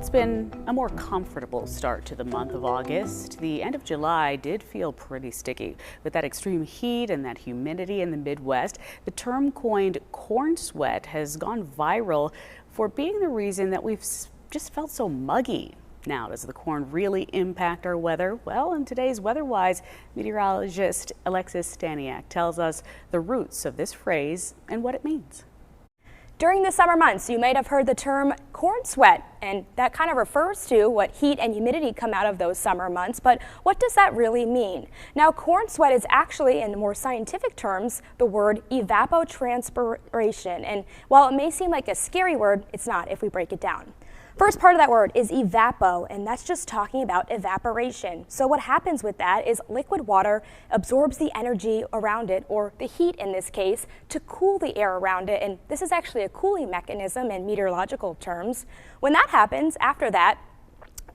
It's been a more comfortable start to the month of August. The end of July did feel pretty sticky. With that extreme heat and that humidity in the Midwest, the term coined corn sweat has gone viral for being the reason that we've just felt so muggy. Now, does the corn really impact our weather? Well, in today's WeatherWise, meteorologist Alexis Staniec tells us the roots of this phrase and what it means. During the summer months, you might have heard the term corn sweat, and that kind of refers to what heat and humidity come out of those summer months. But what does that really mean? Now, corn sweat is actually, in more scientific terms, the word evapotranspiration. And while it may seem like a scary word, it's not if we break it down. First part of that word is evapo, and that's just talking about evaporation. So what happens with that is liquid water absorbs the energy around it, or the heat in this case, to cool the air around it. And this is actually a cooling mechanism in meteorological terms. When that happens, after that,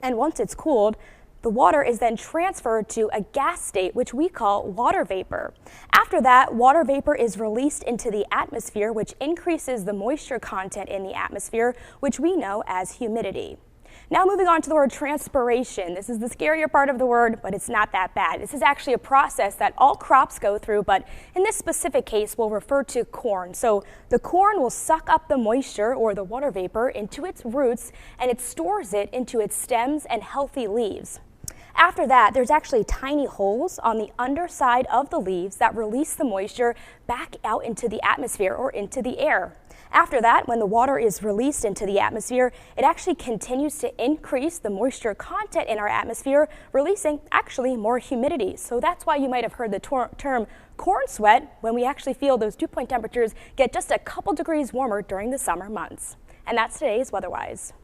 and once it's cooled, the water is then transferred to a gas state, which we call water vapor. After that, water vapor is released into the atmosphere, which increases the moisture content in the atmosphere, which we know as humidity. Now moving on to the word transpiration. This is the scarier part of the word, but it's not that bad. This is actually a process that all crops go through, but in this specific case, we'll refer to corn. So the corn will suck up the moisture or the water vapor into its roots, and it stores it into its stems and healthy leaves. After that, there's actually tiny holes on the underside of the leaves that release the moisture back out into the atmosphere or into the air. After that, when the water is released into the atmosphere, it actually continues to increase the moisture content in our atmosphere, releasing actually more humidity. So that's why you might have heard the term corn sweat when we actually feel those dew point temperatures get just a couple degrees warmer during the summer months. And that's today's WeatherWise.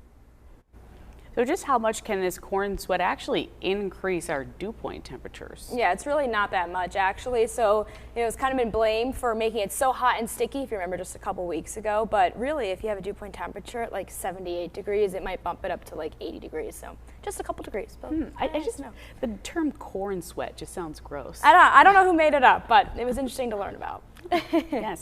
So just how much can this corn sweat actually increase our dew point temperatures? Yeah, it's really not that much actually. So it's kind of been blamed for making it so hot and sticky, if you remember just a couple weeks ago. But really, if you have a dew point temperature at like 78 degrees, it might bump it up to like 80 degrees. So just a couple degrees. But I just know the term corn sweat just sounds gross. I don't know who made it up, but it was interesting to learn about. Yes.